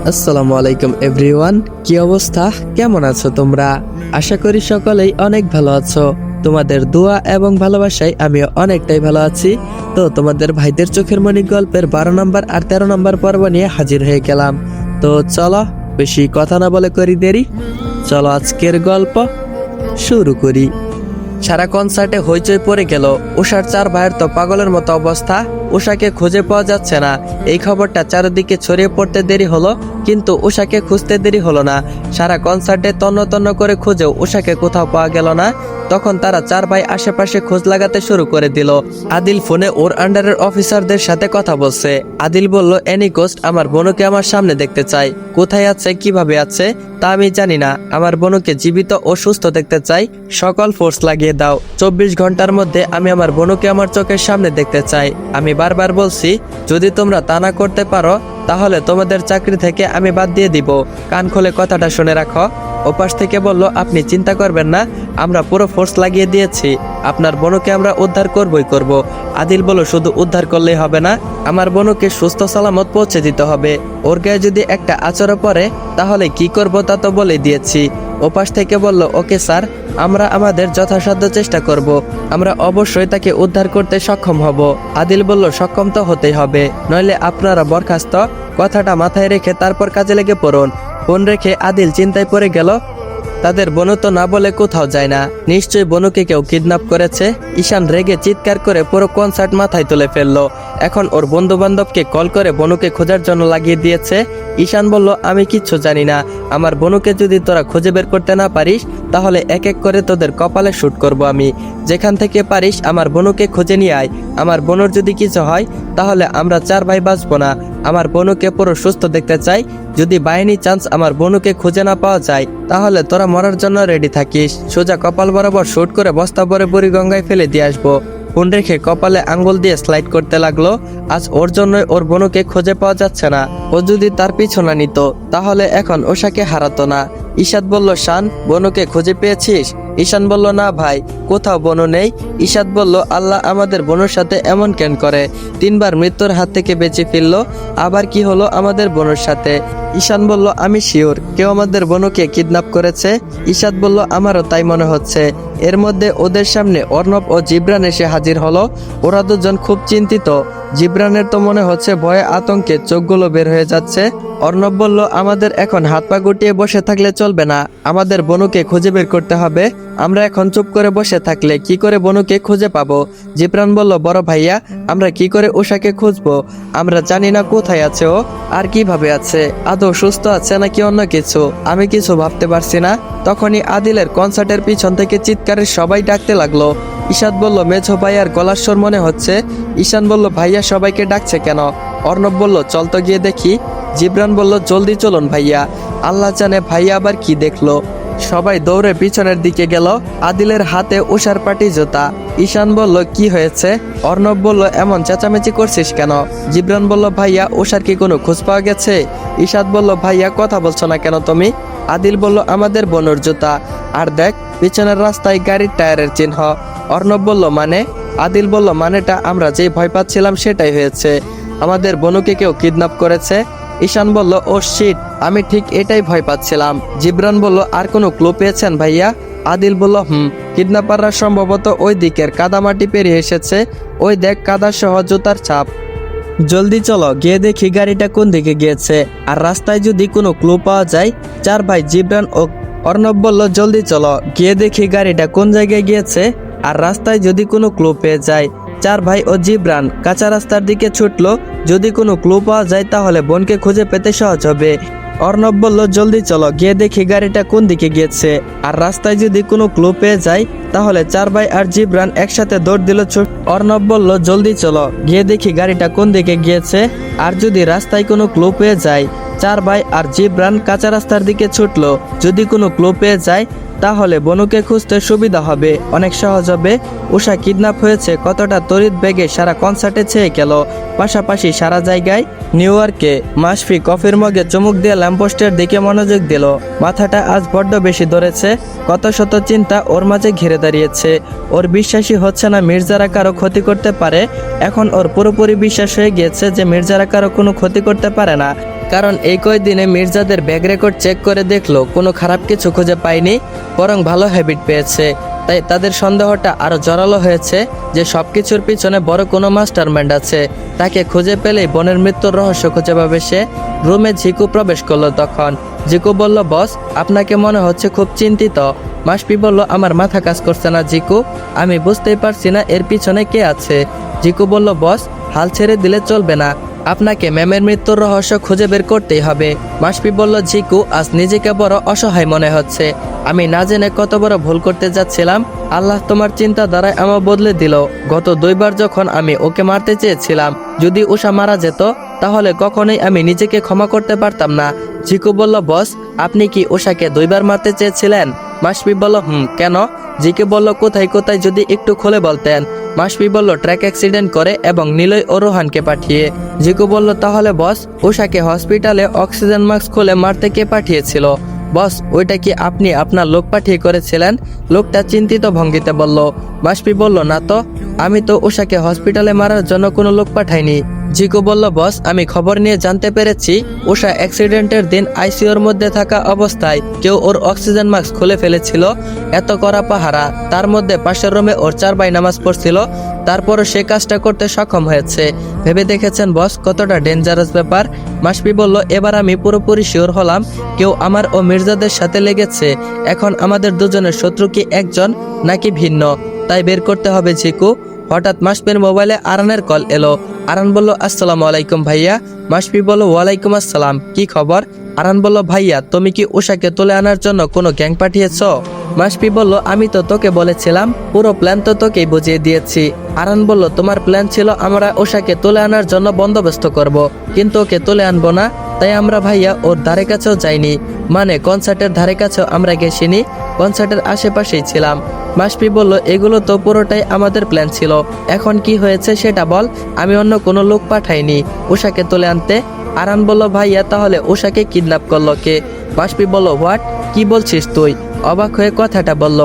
আসসালামু আলাইকুম এভরিওয়ান, কি অবস্থা, কেমন আছো তোমরা? আশা করি সকলেই অনেক ভালো আছো। তোমাদের দোয়া এবং ভালোবাসায় আমিও অনেকটাই ভালো আছি। তো তোমাদের ভাইদের চোখের মনি গল্পের 12 নম্বর আর 13 নম্বর পর্ব নিয়ে হাজির হয়ে গেলাম। তো চলো বেশি কথা না বলে করি দেরি, চলো আজকের গল্প শুরু করি। সারা কনসার্টে হইচই পড়ে গেল। উষার 4 ভাইয়ের তো পাগলের মতো অবস্থা। উষাকে খুঁজে পাওয়া যাচ্ছে না। এই খবরটা চারিদিকে ছড়িয়ে পড়তে দেরি হলো, কিন্তু উষাকে খুঁজতে দেরি হলো না। সারা কনসার্টে তন্ন তন্ন করে খুঁজেও উষাকে কোথাও পাওয়া গেল না। তখন তারা 4 ভাই আশেপাশে খোঁজ লাগাতে শুরু করে দিল। আদিল ফোনে ওর আন্ডারের অফিসারদের সাথে কথা বলছে। আদিল বলল, এনি কোস্ট আমার বোনকে আমার সামনে দেখতে চাই। কোথায় আছে, কিভাবে আছে তা আমি জানি না। আমার বোনকে জীবিত ও সুস্থ দেখতে চাই। সকল ফোর্স লাগিয়ে দাও। 24 ঘন্টার মধ্যে আমি আমার বোনকে আমার চোখের সামনে দেখতে চাই। আমি বারবার বলছি, যদি তোমরা তা না করতে পারো তাহলে তোমাদের চাকরি থেকে আমি বাদ দিয়ে দিব। কান খুলে কথাটা শুনে রাখো। ওপাশ থেকে বলল, আপনি চিন্তা করবেন না, আমরা পুরো ফোর্স লাগিয়ে দিয়েছি। আপনার বোনকে আমরা উদ্ধার করবই করব। আদিল বলল, শুধু উদ্ধার করলেই হবে না, আমার বোনকে সুস্থ সালামত পৌঁছে দিতে হবে। ওর গায়ে যদি একটা আচরও পড়ে তাহলে কি করব তা তো বলে দিয়েছি। ওপাশ থেকে বলল, ওকে স্যার, আমরা আমাদের যথাসাধ্য চেষ্টা করব। আমরা অবশ্যই তাকে উদ্ধার করতে সক্ষম হব। আদিল বলল, সক্ষম তো হতেই হবে, নইলে আপনারা বরখাস্ত। কথাটা মাথায় রেখে তারপর কাজে লেগে পড়ুন। ফোন রেখে আদিল চিন্তায় পড়ে গেল। তাদের বোন তো না বলে কোথাও যায় না, নিশ্চয়ই বোনকে কেউ কিডন্যাপ করেছে। ঈশান রেগে চিৎকার করে পুরো কনসার্ট মাথায় তুলে ফেললো। এখন ওর বন্ধু বান্ধবকে কল করে বোনকে খোঁজার জন্য লাগিয়ে দিয়েছে। ঈশান বলল, আমি কিচ্ছু জানি না। আমার বোনকে যদি তোরা খুঁজে বের করতে না পারিস তাহলে এক এক করে তোদের কপালে শুট করব আমি। যেখান থেকে পারিস আমার বোনকে খুঁজে নিয়ে আয়। আমার বোনের যদি কিছু হয় তাহলে আমরা 4 ভাই বাঁচবো না। আমার বোনকে পুরো সুস্থ দেখতে চাই। যদি বাইনি চান্স আমার বোনকে খুঁজে না পাওয়া যায় তাহলে তোরা মরার জন্য রেডি থাকিস। সোজা কপাল বরাবর শুট করে বস্তা ভরে বুড়িগঙ্গায় ফেলে দিয়ে আসবো। ফোন রেখে কপালে আঙ্গুল দিয়ে স্লাইড করতে লাগলো। আজ ওর জন্যই ওর বোনকে খুঁজে পাওয়া যাচ্ছে না। ও যদি তার পিছু না নিত তাহলে এখন ওষাকে হারাতো না। ঈশাদ বলল, শান, বোনকে খুঁজে পেয়েছিস? ঈশান বলল, না ভাই, কোথাও বোন নেই। ঈশাদ বলল, আল্লাহ আমাদের বোনের সাথে এমন কেন করে? 3 বার মৃত্যুর হাত থেকে বেঁচে ফিরল, আবার কি হলো আমাদের বোনের সাথে? ঈশান বলল, আমি শিওর কেউ আমাদের বোনকে কিডন্যাপ করেছে। ঈশাদ বলল, আমারও তাই মনে হচ্ছে। এর মধ্যে ওদের সামনে অর্ণব ও জিবরান এসে হাজির হলো। ওরা দুজন খুব চিন্তিত। জিবরানের তো মনে হচ্ছে ভয়ে আতঙ্কে চোখগুলো বের হয়ে যাচ্ছে। অর্ণব বলল, আমাদের এখন হাত পা গুটিয়ে বসে থাকলে চলবে না, আমাদের বনুকে খুঁজে বের করতে হবে। আমরা এখন চুপ করে বসে থাকলে কি করে বনুকে খুঁজে পাবো? জিবরান বলল, বড় ভাইয়া, আমরা কি করে উষাকে খুঁজবো? আমরা জানি না কোথায় আছে ও, আর কিভাবে আছে, আদৌ সুস্থ আছে নাকি অন্য কিছু। আমি কিছু ভাবতে পারছি না। তখনই আদিলের কনসার্টের পিছন থেকে চিৎকারে সবাই ডাকতে লাগলো। ঈশাদ বলল, মেঝো ভাইয়ার গলার স্বর মনে হচ্ছে। ঈশান বলল, ভাইয়া সবাইকে ডাকছে কেন? অর্ণব বলল, চল তো গিয়ে দেখি। জিবরান বলল, জলদি চলুন ভাইয়া। আল্লাহ জানে ভাইয়া আবার কি দেখলো। সবাই দৌড়ে পিছনের দিকে গেল। আদিলের হাতে উষার পাটি জুতা। ঈশান বলল, কি হয়েছে? অর্ণব বলল, এমন চেঁচামেচি করছিস কেন? জিবরান বলল, ভাইয়া উষার কি কোনো খোঁজ পাওয়া গেছে? ঈশাদ বলল, ভাইয়া কথা বলছো না কেন তুমি? আদিল বলল, আমাদের বোনের জুতা, আর দেখ পিছনের রাস্তায় গাড়ির টায়ারের চিহ্ন। অর্ণব বলল, মানে? আদিল বলল, মানেটা আমরা যে ভয় পাচ্ছিলাম সেটাই হয়েছে, আমাদের বোনকে কেউ কিডন্যাপ করেছে। ঈশান বলল, ও শিট, আমি ঠিক এটাই ভয় পাচ্ছিলাম। জিবরান বলল, আর কোনো ক্লু পেয়েছেন ভাইয়া? আদিল বলল, কিডন্যাপাররা সম্ভবত ওই দিকের কাদামাটি পেরিয়ে এসেছে। ওই দেখ কাদা সহ জুতার ছাপ। জলদি চলো গিয়ে দেখি গাড়িটা কোন দিকে গিয়েছে, আর রাস্তায় যদি কোনো ক্লু পাওয়া যায়। 4 ভাই জিবরান ও অর্ণব বলল, জলদি চলো গিয়ে দেখি গাড়িটা কোন জায়গায় গিয়েছে, আর রাস্তায় যদি কোনো ক্লু পেয়ে যায়। 4 ভাই ও জিবরান কাঁচা রাস্তার দিকে ছুটলো। যদি কোনো ক্লু পাওয়া যায় তাহলে বোনকে খুঁজে পেতে সহজ হবে। অর্ণব বলল, জলদি চলো গিয়ে দেখি গাড়িটা কোন দিকে গিয়েছে, আর রাস্তায় যদি কোনো ক্লু পেয়ে যায় তাহলে 4 ভাই আর জিবরান একসাথে দৌড় দিল। অর্ণব বলল, জলদি চলো গিয়ে দেখি গাড়িটা কোন দিকে গিয়েছে, আর যদি রাস্তায় কোনো ক্লু পেয়ে যায়। 4 ভাই আর জিবরান কাঁচা রাস্তার দিকে ছুটলো। যদি কোনো ক্লু পেয়ে যায় তাহলে বনুকে খুঁজতে সুবিধা হবে, অনেক সহজ হবে। উষা কিডন্যাপ হয়েছে কতটা তড়িৎ বেগে সারা কনসার্টে ছেয়ে গেল, পাশাপাশি সারা জায়গায়। নিউ ইয়র্কে মাশফি কফির মগে চুমুক দিয়ে ল্যাম্পপোস্টের দিকে মনোযোগ দিল। মাথাটা আজ বড্ড বেশি ধরেছে। কত শত চিন্তা ওর মাঝে ঘিরে দাঁড়িয়েছে। ওর বিশ্বাসই হচ্ছে না মির্জারা কারো ক্ষতি করতে পারে। এখন ওর পুরোপুরি বিশ্বাস হয়ে গিয়েছে যে মির্জারা কারো কোনো ক্ষতি করতে পারে না। কারণ এই কয়দিনে মির্জাদের ব্যাগ রেকর্ড চেক করে দেখলো কোনো খারাপ কিছু খুঁজে পায়নি, বরং ভালো হ্যাবিট পেয়েছে। তাই তাদের সন্দেহটা আরো জোরালো হয়েছে যে সবকিছুর পিছনে বড় কোনো মাস্টারমাইন্ড আছে। তাকে খুঁজে পেলেই বোনের মৃত্যুর রহস্য খুঁজে পাবে সে। রুমে ঝিকু প্রবেশ করলো তখন। ঝিকু বলল, বস আপনাকে মনে হচ্ছে খুব চিন্তিত। মাসপি বলল, আমার মাথা কাজ করছে না ঝিকু, আমি বুঝতেই পারছি না এর পিছনে কে আছে। ঝিকু বলল, বস হাল ছেড়ে দিলে চলবে না, আপনাকে ম্যামের মৃত্যুর রহস্য খুঁজে বের করতেই হবে। মাসপি বলল, ঝিকু আজ নিজেকে বড় অসহায় মনে হচ্ছে, আমি না জেনে কত বড় ভুল করতে যাচ্ছিলাম। আল্লাহ তোমার চিন্তা দ্বারাই আমার বদলে দিল। গত 2 বার যখন আমি ওকে মারতে চেয়েছিলাম, যদি উষা মারা যেত তাহলে কখনোই আমি নিজেকে ক্ষমা করতে পারতাম না। ঝিকু বলল, বস আপনি কি উষাকে 2 বার মারতে চেয়েছিলেন? মাসপি বলল, কেন? ঝিকু বলল, কোথায় কোথায় যদি একটু খুলে বলতেন। মাসপি বলল, ট্র্যাক অ্যাক্সিডেন্ট করে এবং নিলয় ও রোহানকে পাঠিয়ে। ঝিকু বলল, তাহলে বস উষাকে হসপিটালে অক্সিজেন মাস্ক খুলে মারতে কে পাঠিয়েছিল? বস ওইটা কি আপনি আপনার লোক পাঠিয়ে করেছিলেন? লোকটা চিন্তিত ভঙ্গিতে বলল। মাসপি বলল, না তো, আমি তো উষাকে হসপিটালে মারার জন্য কোনো লোক পাঠাইনি। ঝিকু বলল, বস আমি খবর নিয়ে জানতে পেরেছি উষা অ্যাক্সিডেন্টের দিন আইসিইউর মধ্যে থাকা অবস্থায় কেউ ওর অক্সিজেন মাস্ক খুলে ফেলেছিল। এত করা পাহারা, তার মধ্যে পাশের রুমে ওর 4 ভাই নামাজ পড়ছিল, তারপরও সে কাজটা করতে সক্ষম হয়েছে। ভেবে দেখেছেন বস কতটা ডেঞ্জারাস ব্যাপার? মাসপি বলল, এবার আমি পুরোপুরি শিওর হলাম কেউ আমার ও মির্জাদের সাথে লেগেছে। এখন আমাদের দুজনের শত্রু কি একজন নাকি ভিন্ন, তাই বের করতে হবে ঝিকু। হঠাৎ মাসপির মোবাইলে আরানের কল এলো। আরান বলল, আসসালামু আলাইকুম ভাইয়া। মাসপি বলল, ওয়ালাইকুম আসসালাম, কি খবর? আরান বলল, ভাইয়া তুমি কি উষাকে তুলে আনার জন্য কোনো গ্যাং পাঠিয়েছ? মাসপি বলল, আমি তো তোকে বলেছিলাম, পুরো প্ল্যান তো তোকেই বুঝিয়ে দিয়েছি। আরান বলল, তোমার প্ল্যান ছিল আমরা উষাকে তুলে আনার জন্য বন্দোবস্ত করব, কিন্তু ওকে তুলে আনবো না, তাই আমরা ভাইয়া ওর ধারে কাছেও যাইনি। মানে কনসার্টের ধারে কাছেও আমরা গেছিনি, কনসার্টের আশেপাশেই ছিলাম। মাসপি বলল, এগুলো তো পুরোটাই আমাদের প্ল্যান ছিল, এখন কি হয়েছে সেটা বল। আমি অন্য কোনো লোক পাঠাইনি উষাকে তুলে আনতে। আরান বলল, ভাইয়া তাহলে উষাকে কিডন্যাপ করলো কে? মাসপি বলল, হোয়াট, কি বলছিস তুই? অবাক হয়ে কথাটা বলল।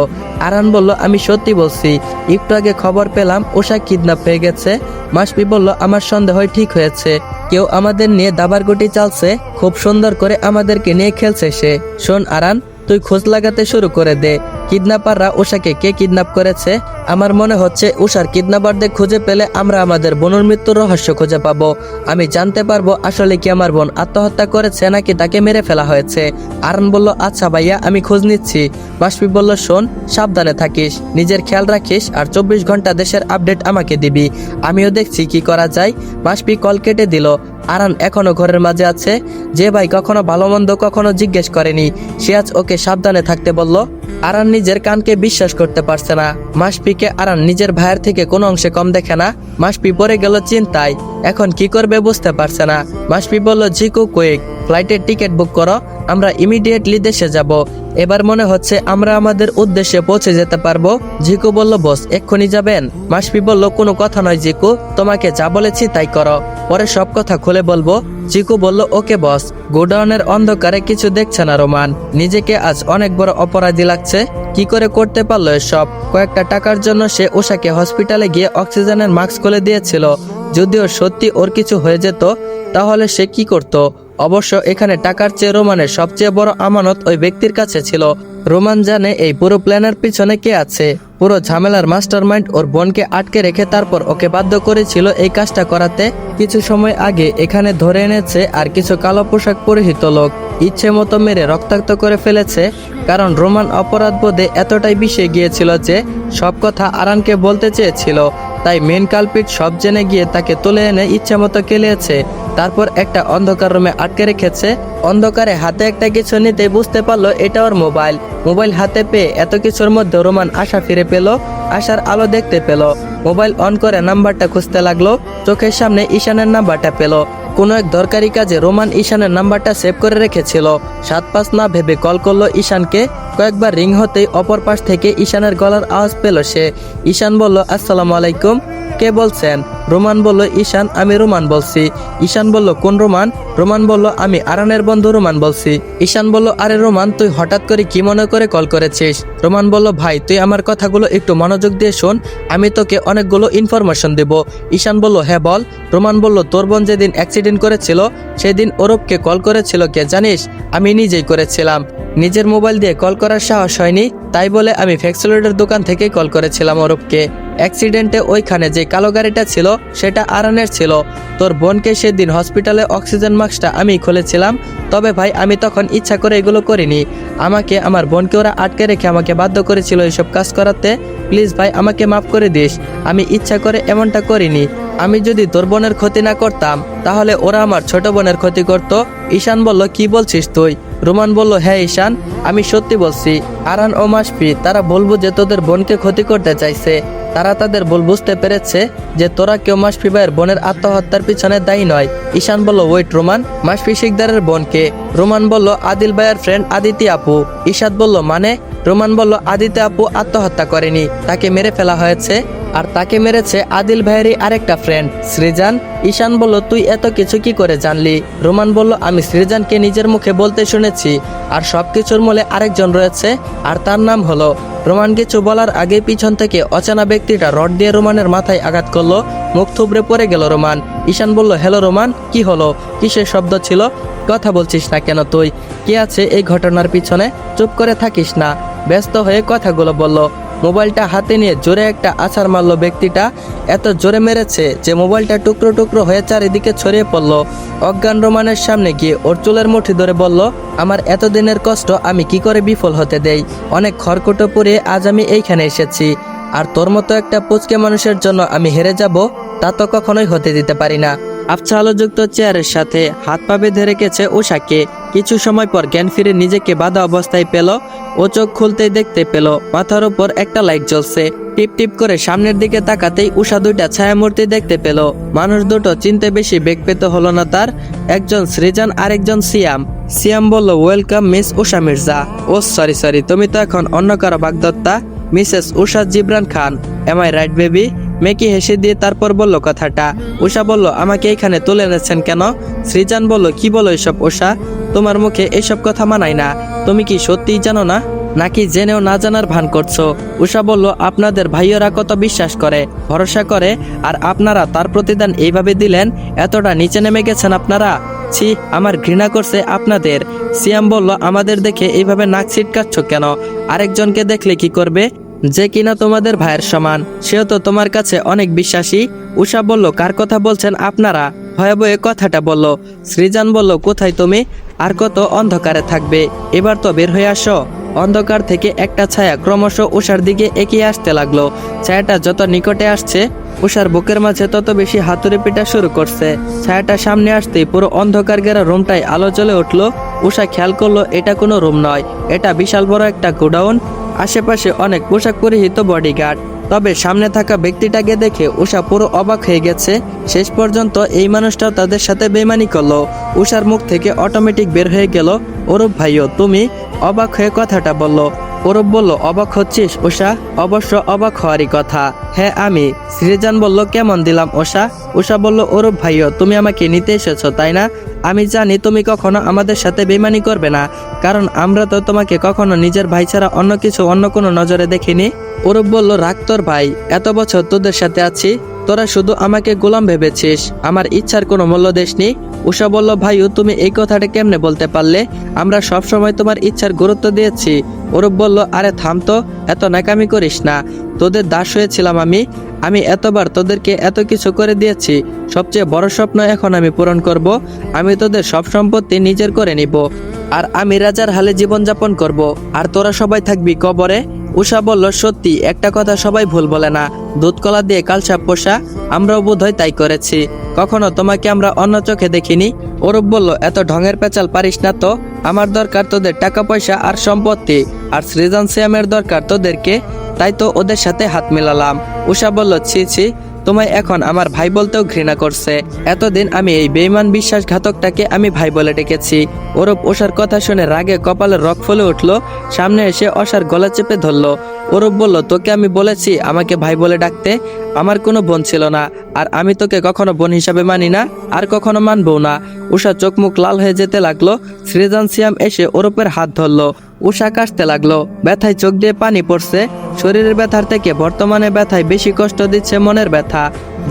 আরান বলল, আমি সত্যি বলছি, একটু আগে খবর পেলাম উষা কিডন্যাপ হয়ে গেছে। মাসপি বলল, আমার সন্দেহ ঠিক হয়েছে, কেউ আমাদের নিয়ে দাবারগুটি চালছে, খুব সুন্দর করে আমাদেরকে নিয়ে খেলছে সে। শোন আরান, তুই খোঁজ লাগাতে শুরু করে দে, কিডন্যাপাররা উষাকে কে কিডন্যাপ করেছে। আমার মনে হচ্ছে উষার কিডন্যাপারদের খুঁজে পেলে আমরা আমাদের বোনের মৃত্যুর রহস্য খুঁজে পাবো। আমি জানতে পারবো আসলে কি আমার বোন আত্মহত্যা করেছে নাকি তাকে মেরে ফেলা হয়েছে। আরান বলল, আচ্ছা ভাইয়া আমি খোঁজ নিচ্ছি। মাসপি বলল, শোন সাবধানে থাকিস, নিজের খেয়াল রাখিস, আর 24 ঘন্টা দেশের আপডেট আমাকে দিবি, আমিও দেখছি কি করা যায়। মাসপি কল কেটে দিল। আরান এখনো ঘরের মাঝে আছে। যে ভাই কখনো ভালো মন্দ কখনো জিজ্ঞেস করেনি, সে আজ ওকে সাবধানে থাকতে বলল। আরান নিজের কানকে বিশ্বাস করতে পারছে না। মাসপিকে আরান নিজের ভাইয়ের থেকে কোনো অংশে কম দেখে না। মাসপি পড়ে গেল চিন্তায়, এখন কি করবে বুঝতে পারছে না। মাসপি বলল, ঝিকু কুইক ফ্লাইটের টিকিট বুক করো, আমরা ইমিডিয়েটলি দেশে যাব। এবার মনে হচ্ছে আমরা আমাদের উদ্দেশ্যে পৌঁছে যেতে পারবো। ঝিকু বলল, বস এক্ষুনি যাবেন? মাসপি বলল, কোনো কথা নয় ঝিকু, তোমাকে যা বলেছি তাই করো, পরে সব কথা খুলে বলবো। ঝিকু বলল, ওকে বস। গোডাউনের অন্ধকারে কিছু দেখছে না রোমান, নিজেকে আজ অনেক বড় অপরাধী লাগছে। কি করে করতে পারলো এসব? কয়েকটা টাকার জন্য সে উষাকে হসপিটালে গিয়ে অক্সিজেনের মাস্ক খুলে দিয়েছিল। যদিও সত্যি ওর কিছু হয়ে যেত তাহলে সে কি করত? অবশ্য এখানে টাকার চেয়ে রোমানের সবচেয়ে বড় আমানত ওই ব্যক্তির কাছে ছিল। রোমান জানে এই পুরো প্ল্যানের পিছনে কে আছে। পুরো ঝামেলার মাস্টারমাইন্ড ওর বোনকে আটকে রেখে তারপর ওকে বাধ্য করেছিল এই কাজটা করাতে। কিছু সময় আগে এখানে ধরে এনেছে আর কিছু কালো পোশাক পরিহিত লোক ইচ্ছে মতো মেরে রক্তাক্ত করে ফেলেছে। কারণ রোমান অপরাধ বোধে এতটাই বিষে গিয়েছিল যে সব কথা আরানকে বলতে চেয়েছিল। তাই মেন কালপিট সব জেনে গিয়ে তাকে তুলে এনে ইচ্ছে মতো কেলিয়েছে, তারপর একটা অন্ধকার রুমে আটকে রেখেছে। অন্ধকারে হাতে একটা কিছু নিতে বুঝতে পারলো এটা ওর মোবাইল। মোবাইল হাতে পেয়ে এত কিছুর মধ্যে রোমান আশা ফিরে পেল, আশার আলো দেখতে পেল। মোবাইল অন করে নাম্বারটা খুঁজতে লাগলো, চোখের সামনে ঈশানের নাম্বারটা পেল। কোনো এক দরকারি কাজে রোমান ঈশানের নাম্বারটা সেভ করে রেখেছিল। 7-5 না ভেবে কল করলো ঈশানকে। কয়েকবার রিং হতেই অপর পাশ থেকে ঈশানের গলার আওয়াজ পেল সে। ঈশান বলল, আসসালামু আলাইকুম, কে বলছেন? রোমান বলল, ঈশান, আমি রোমান বলছি। ঈশান বলল, কোন রোমান? রোমান বলল, আমি আরানের বন্ধু রোমান বলছি। ঈশান বলল, আরে রোমান, তুই হঠাৎ করে কি মনে করে কল করেছিস? রোমান বলল, ভাই তুই আমার কথাগুলো একটু মনোযোগ দিয়ে শোন, আমি তোকে অনেকগুলো ইনফরমেশন দেব। ঈশান বলল, হ্যাঁ বল। রোমান বলল, তোর বোন যেদিন অ্যাক্সিডেন্ট করেছিল সেদিন ওরবকে কল করেছিল কে জানিস? আমি নিজেই করেছিলাম। নিজের মোবাইল দিয়ে কল করার সাহস হয়নি, তাই বলে আমি ফ্যাক্সিলোডের দোকান থেকে কল করেছিলাম ওরবকে। অ্যাক্সিডেন্টে ওইখানে যে কালো গাড়িটা ছিল সেটা আরানের ছিল। তোর বোনকে সেদিন হসপিটালে অক্সিজেন মাস্কটা আমি খুলেছিলাম। তবে ভাই আমি তখন ইচ্ছা করে এগুলো করিনি। আমাকে আমার বোনকে ওরা আটকে রেখে আমাকে বাধ্য করেছিল এইসব কাজ করাতে। প্লিজ ভাই আমাকে মাফ করে দিস, আমি ইচ্ছা করে এমনটা করিনি। আমি যদি তোর বোনের ক্ষতি না করতাম তাহলে ওরা আমার ছোট বোনের ক্ষতি করত। ঈশান বলল, কি বলছিস তুই? রোমান বলল, হ্যাঁ ঈশান, আমি সত্যি বলছি। আরান ও মাসফি তারা বলবো যে তোদের বোনকে ক্ষতি করতে চাইছে। তারা তাদের ভুল বুঝতে পেরেছে যে তোরা কেউ মাসফি ভাইয়ের বোনের আত্মহত্যার পিছনে দায়ী নয়। ঈশান বলল, ওয়েট রোমান, মাসফি শিকদারের বোনকে? রোমান বলল, আদিল ভাইয়ের ফ্রেন্ড আদিতি আপু। ঈশাদ বলল, মানে? রোমান বলল, আদিতি আপু আত্মহত্যা করেনি, তাকে মেরে ফেলা হয়েছে, আর তাকে মেরেছে আদিল ভাইয়েরই আরেকটা ফ্রেন্ড সৃজান। ঈশান বলল, তুই এত কিছু কি করে জানলি? রোমান বলল, আমি সৃজানকে নিজের মুখে বলতে শুনেছি, আর সবকিছুর মূলে আরেকজন রয়েছে, আর তার নাম হলো। রোমান কিছু বলার আগে পিছন থেকে অচেনা ব্যক্তিটা রড দিয়ে রোমানের মাথায় আঘাত করলো। মুখ থুবড়ে পড়ে গেল রোমান। ঈশান বলল, হ্যালো রোমান, কি হলো? কিসের শব্দ ছিল? কথা বলছিস না কেন তুই? কে আছে এই ঘটনার পিছনে? চুপ করে থাকিস না। ব্যস্ত হয়ে কথাগুলো বলল। মোবাইলটা হাতে নিয়ে জোরে একটা আছাড় মারল ব্যক্তিটা। এত জোরে মেরেছে যে মোবাইলটা টুকরো টুকরো হয়ে চারিদিকে ছড়িয়ে পড়ল। অজ্ঞান রোমানের সামনে গিয়ে ওর চুলের মুঠি ধরে বলল, আমার এতদিনের কষ্ট আমি কি করে বিফল হতে দেই? অনেক খড়কুটো পরে আজ আমি এইখানে এসেছি, আর তোর মতো একটা পুচকে মানুষের জন্য আমি হেরে যাব তা তো কখনোই হতে দিতে পারি না। আবছা আলোযুক্ত চেয়ারের সাথে হাত পা বেঁধে রেখেছে উষাকে। কিছু সময় পর জ্ঞান ফিরে নিজেকে বাঁধা অবস্থায় পেল। ও চোখ খুলতেই দেখতে পেল মাথার উপর একটা লাইট জ্বলছে। টিপ টিপ করে সামনের দিকে তাকাতেই উষা দুইটা ছায়ামূর্তি দেখতে পেল। মানুষ দুটো চিনতে বেশি বেগ পেতে হলো না তার। একজন সৃজান, আরেকজন সিয়াম। সিয়াম বলল, ওয়েলকাম মিস উষা মির্জা। ও সরি, তুমি তো এখন অন্য কারো বাগদত্তা, Mrs Usha Jibran Khan. Am I right baby? মেকি হেসে দিয়ে তারপর বলল কথাটা। উষা বলল, আমাকে এখানে তুলে এনেছেন কেন? সৃজান বলল, কি বলো এসব উষা? তোমার মুখে এসব কথা মানায় না। তুমি কি সত্যিই জানো না, নাকি জেনেও না জানার ভান করছো? উষা বলল, আপনাদের ভাইয়েরা কত বিশ্বাস করে, ভরসা করে, আর আপনারা তার প্রতিদান এইভাবে দিলেন? এতটা নিচে নেমে গেছেন আপনারা? ছি, আমার ঘৃণা করছে আপনাদের। সিয়াম বলল, আমাদের দেখে এইভাবে নাক ছিটকাচ্ছ কেন? আরেকজনকে দেখলে কি করবে? যে কিনা তোমাদের ভাইয়ের সমান, সেও তো তোমার কাছে অনেক বিশ্বাসী। উষা বলল, কার কথা বলছেন আপনারা? ভয়াবহ কথাটা বলল। সৃজান বলল, কোথায় তুমি? আর কত অন্ধকারে থাকবে? এবার তো বের হয়ে আসো। অন্ধকার থেকে একটা ছায়া ক্রমশ উষার দিকে এগিয়ে আসতে লাগলো। ছায়াটা যত নিকটে আসছে উষার বুকের মাঝে তত বেশি হাতুড়ে পিটা শুরু করছে। ছায়াটা সামনে আসতেই পুরো অন্ধকার ঘেরা রুমটায় আলো জ্বলে উঠলো। উষা খেয়াল করলো এটা কোনো রুম নয়, এটা বিশাল বড় একটা গোডাউন। আশেপাশে অনেক পোশাক পরিহিত বডিগার্ড। তবে সামনে থাকা ব্যক্তিটাকে দেখে উষা পুরো অবাক হয়ে গেছে। শেষ পর্যন্ত এই মানুষটাও তাদের সাথে বেইমানি করলো। উষার মুখ থেকে অটোমেটিক বের হয়ে গেল, ওরূপ ভাইও তুমি? অবাক হয়ে কথাটা বলল। ওরূপ বলল, অবাক হচ্ছিস উষা? অবশ্য অবাক হওয়ারই কথা। হ্যাঁ আমি। সৃজান বলল, কেমন দিলাম উষা? উষা বলল, ওরূপ ভাইও তুমি আমাকে নিতে এসেছো তাই না? আমি জানি তুমি কখনো আমাদের সাথে বেইমানি করবে না, কারণ আমরা তো তোমাকে কখনো নিজের ভাই ছাড়া অন্য কিছু অন্য কোনো নজরে দেখিনি। ওরূপ বলল, রাগ তোর ভাই, এত বছর তোদের সাথে আছি, তোরা শুধু আমাকে গোলাম ভেবেছিস, আমার ইচ্ছার কোনো মূল্য দেসনি। উষা বলল, ভাইও তুমি এই কথাটা কেমনে বলতে পারলে? আমরা সব সময় তোমার ইচ্ছার গুরুত্ব দিয়েছি। ওরূপ বলল, আরে থাম তো, এত নাকামি করিস না। তোদের দাস হয়েছিলাম আমি এতবার তোদেরকে এত কিছু করে দিয়েছি। সবচেয়ে বড় স্বপ্ন এখন আমি পূরণ করব। আমি তোদের সব সম্পত্তি নিজের করে নিব, আর আমি রাজার হালে জীবনযাপন করব, আর তোরা সবাই থাকবি কবরে। উষা বলল, সত্যি একটা কথা সবাই ভুল বলে না, দুধ কলা দিয়ে কালসাপ পোষা। আমরাও বোধহয় তাই করেছি, কখনো তোমাকে আমরা অন্য চোখে দেখিনি। ওরূপ বলল, এত ঢঙের পেঁচাল পারিস না তো। আমার দরকার তোদের টাকা পয়সা আর সম্পত্তি, আর সৃজন সিয়ামের দরকার তোদেরকে, তাই তো ওদের সাথে হাত মিলালাম। উষা বলল, ছি ছি, তোমায় এখন আমার ভাই বলতেও ঘৃণা করছে। এতদিন আমি এই বেঈমান বিশ্বাসঘাতকটাকে আমি ভাই বলে ডেকেছি। ওরূপ উষার কথা শুনে রাগে কপালে রক ফুলে উঠল। সামনে এসে উষার গলা চেপে ধরল। অরূপ বলল, তোকে আমি বলেছি আমাকে ভাই বলে ডাকতে? আমার কোনো বোন ছিল না, আর আমি তোকে কখনো বোন হিসাবে মানি না, আর কখনো মানবো না। উষা চোখ মুখ লাল হয়ে যেতে লাগলো। সৃজন সিয়াম এসে অরূপের হাত ধরলো। উষা কাশতে লাগলো, ব্যথায় চোখ দিয়ে পানি পড়ছে। শরীরের ব্যথার থেকে বর্তমানে ব্যথায় বেশি কষ্ট দিচ্ছে মনের ব্যথা।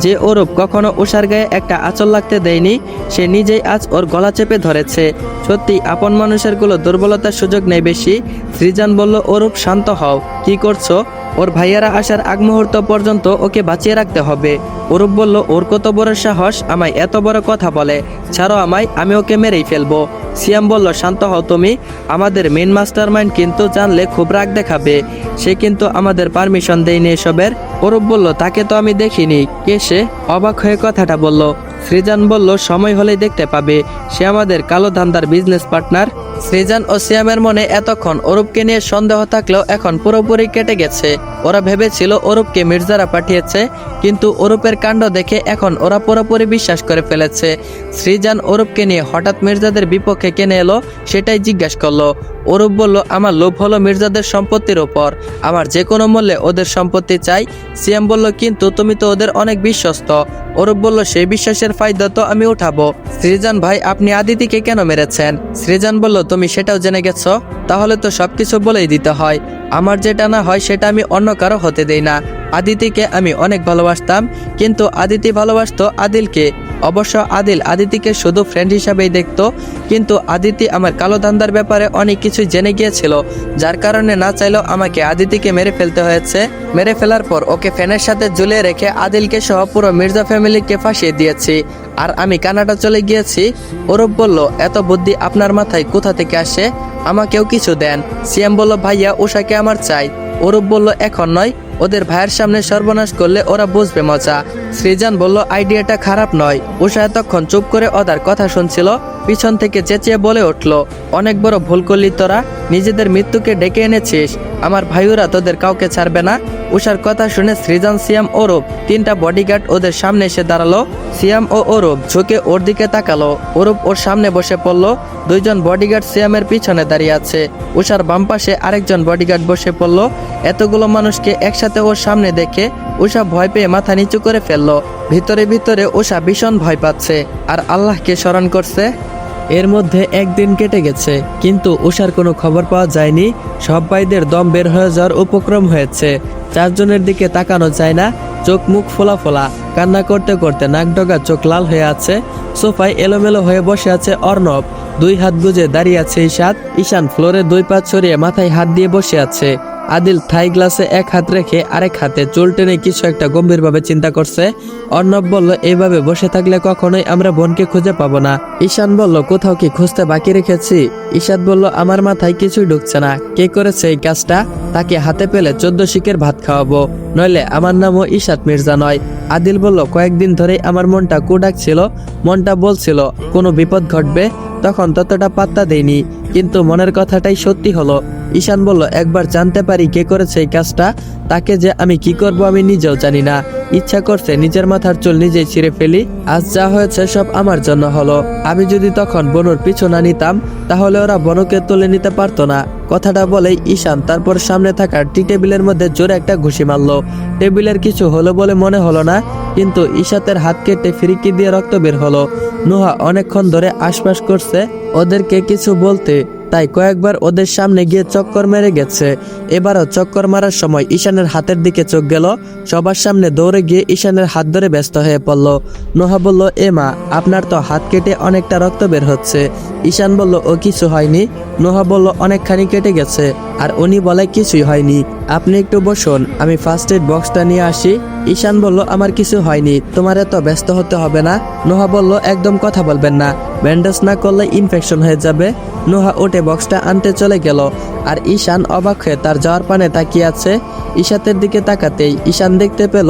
যে অরূপ কখনো উষার গায়ে একটা আঁচল লাগতে দেয়নি, সে নিজেই আজ ওর গলা চেপে ধরেছে। সত্যি আপন মানুষের গুলো দুর্বলতার সুযোগ নেই বেশি। সৃজন বলল, অরূপ শান্ত হও, কি করছো? ওর ভাইয়ারা আসার আগ মুহূর্ত পর্যন্ত ওকে বাঁচিয়ে রাখতে হবে। অরূপ বলল, ওর কত বড় সাহস আমায় এত বড় কথা বলে, ছাড়ো আমায়, আমি ওকে মেরেই ফেলবো। সিয়াম বলল, শান্ত হও তুমি, আমাদের মেন মাস্টার মাইন্ড কিন্তু জানলে খুব রাগ দেখাবে, সে কিন্তু আমাদের পারমিশন দেয়নি এসবের। অরূপ বলল, তাকে তো আমি দেখিনি, কে সে? অবাক হয়ে কথাটা বলল। সৃজন বলল, সময় হলেই দেখতে পাবে, সে আমাদের কালো ধান্দার বিজনেস পার্টনার। সৃজন ও সিয়ামের মনে এতক্ষণ অরূপকে নিয়ে সন্দেহ থাকলেও এখন পুরোপুরি কেটে গেছে। ওরা ভেবেছিল অরূপকে মির্জারা পাঠিয়েছে, কিন্তু অরূপের কাণ্ড দেখে এখন ওরা পুরোপুরি বিশ্বাস করে ফেলেছে। সৃজন অরূপকে নিয়ে হঠাৎ মির্জাদের বিপক্ষে কেনে এলো, সেটাই জিজ্ঞাসা করলো। অরূপ বলল, আমার লোভ হলো মির্জাদের সম্পত্তির উপর, আমার যে কোনো মূল্যে ওদের সম্পত্তি চাই। সিয়াম বলল, কিন্তু তুমি তো ওদের অনেক বিশ্বস্ত। অরূপ বলল, সেই বিশ্বাসের ফায়দা তো আমি উঠাবো। সৃজন ভাই, আপনি আদিতিকে কেন মেরেছেন? সৃজন বলল, তুমি সেটাও জেনে গেছো? তাহলে তো সবকিছু বলেই দিতে হয়। আমার যেটা না হয় সেটা আমি অন্য কারো হতে দেই না। আদিতিকে আমি অনেক ভালোবাসতাম, কিন্তু আদিতি ভালোবাসতো আদিলকে। অবশ্য আদিল আদিতিকে শুধু ফ্রেন্ড হিসাবেই দেখতো, কিন্তু আদিতি আমার কালো ধান্দার ব্যাপারে অনেক কিছু জেনে গিয়েছিল, যার কারণে না চাইলেও আমাকে আদিতিকে মেরে ফেলতে হয়েছে। মেরে ফেলার পর ওকে ফ্যানের সাথে ঝুলিয়ে রেখে আদিলকে সহ পুরো মির্জা ফ্যামিলিকে ফাঁসিয়ে দিয়েছি, আর আমি কানাডা চলে গিয়েছি। অরূপ বলল, এত বুদ্ধি আপনার মাথায় কোথা থেকে আসে? আমাকেও কিছু দেন। সিয়াম বলল, ভাইয়া উষাকে আমার চাই। অরূপ বলল, এখন নয়, ওদের ভাইয়ের সামনে সর্বনাশ করলে ওরা বুঝবে মজা। সৃজন বলল, আইডিয়াটা খারাপ নয়। উষা এতক্ষণ চুপ করে ওদের কথা শুনছিল, পিছন থেকে চেঁচিয়ে বলে উঠল, অনেক বড় ভুল করলি তোরা, নিজেদের মৃত্যুকে ডেকে এনেছিস, আমার ভাইয়েরা তোদের কাউকে ছাড়বে না। উষার কথা শুনে সৃজন, সিয়াম, অরূপ তিনটা বডিগার্ড ওদের সামনে এসে দাঁড়ালো। সিয়াম ও অরূপ ঝুঁকে ওর দিকে তাকালো। অরূপ ওর সামনে বসে পড়লো। দুইজন বডিগার্ড সিয়ামের পিছনে দাঁড়িয়ে আছে। উষার বাম পাশে আরেকজন বডিগার্ড বসে পড়লো। এতগুলো মানুষকে একসাথে ওর সামনে দেখে উষা ভয় পেয়ে মাথা নিচু করে ফেললো। ভিতরে ভিতরে উষা ভীষণ ভয় পাচ্ছে আর আল্লাহকে স্মরণ করছে। এর মধ্যে একদিন কেটে গেছে, কিন্তু উষার কোনো খবর পাওয়া যায়নি। সব ভাইদের দম বের হয়ে যাওয়ার উপক্রম হয়েছে। চারজনের দিকে তাকানো যায় না, চোখ মুখ ফোলা ফোলা, কান্না করতে করতে নাক ডগা চোখ লাল হয়ে আছে। সোফায় এলোমেলো হয়ে বসে আছে অর্ণব, দুই হাত গুজে দাঁড়িয়ে আছে ঈশান। ঈশান ফ্লোরে দুই পা ছড়িয়ে মাথায় হাত দিয়ে বসে আছে। আদিল থাই গ্লাসে এক হাত রেখে আরেক হাতে চুল টেনে কিছু একটা গম্ভীরভাবে চিন্তা করছে। অর্ণব বলল, এইভাবে বসে থাকলে কখনোই আমরা বোনকে খুঁজে পাবো না। ঈশান বলল, কোথাও কি খুঁজতে বাকি রেখেছি? ঈশাদ বলল, আমার মাথায় কিছুই ঢুকছে না, কে করেছে এই কাজটা? তাকে হাতে পেলে 14 শিকের ভাত খাওয়াবো, নইলে আমার নামও ঈশাদ মির্জা নয়। আদিল বলল, কয়েকদিন ধরেই আমার মনটা ডাকছিল, মনটা বলছিল কোনো বিপদ ঘটবে, তখন ততটা পাত্তা দেইনি, কিন্তু মনের কথাটাই সত্যি হলো। ঈশান বলল, একবার জানতে পারি কে করেছে এই কাজটা, তাকে যে আমি কি করব আমি নিজেও জানি না। ইচ্ছা করছে নিজের মাথার চুল নিজেই ছিঁড়ে ফেলি। আজ যা হয়েছে সব আমার জন্য হলো। আমি যদি তখন বনুর পিছু না নিতাম, তাহলে ওরা বনুকে তুলে নিতে পারতো না। কথাটা বলেই ঈশান তারপর সামনে থাকা টি টেবিলের মধ্যে জোরে একটা ঘুষি মারলো। টেবিলের কিছু হলো বলে মনে হলো না, কিন্তু ঈশাতের হাত কেটে ফিরিকি দিয়ে রক্ত বের হলো। নুহা অনেকক্ষণ ধরে আশপাশ করছে ওদেরকে কিছু বলতে, তাই কয়েকবার ওদের সামনে গিয়ে চক্কর মেরে গেছে। এবারও চক্কর মারার সময় ঈশানের হাতের দিকে চোখ গেল। সবার সামনে দৌড়ে গিয়ে ঈশানের হাত ধরে ব্যস্ত হয়ে পড়ল। নোহা বলল, এ মা, আপনার তো হাত কেটে অনেকটা রক্ত বের হচ্ছে। ঈশান বলল, ও কিছু হয়নি। নোহা বলল, অনেকখানি কেটে গেছে। আর উনি বলে, কিছুই হয়নি, আপনি একটু বসুন, আমি ফার্স্ট এড বক্সটা নিয়ে আসি। ঈশান বলল, আমার কিছু হয়নি, তোমার এত ব্যস্ত হতে হবে না। নোহা বলল, একদম কথা বলবেন না, ব্যান্ডেজ না করলে ইনফেকশন হয়ে যাবে। নোহা উঠে বক্সটা আনতে চলে গেল, আর ঈশান অবাক হয়ে তার যাওয়ার পানে তাকিয়ে আছে। ঈশাতের দিকে তাকাতেই ঈশান দেখতে পেল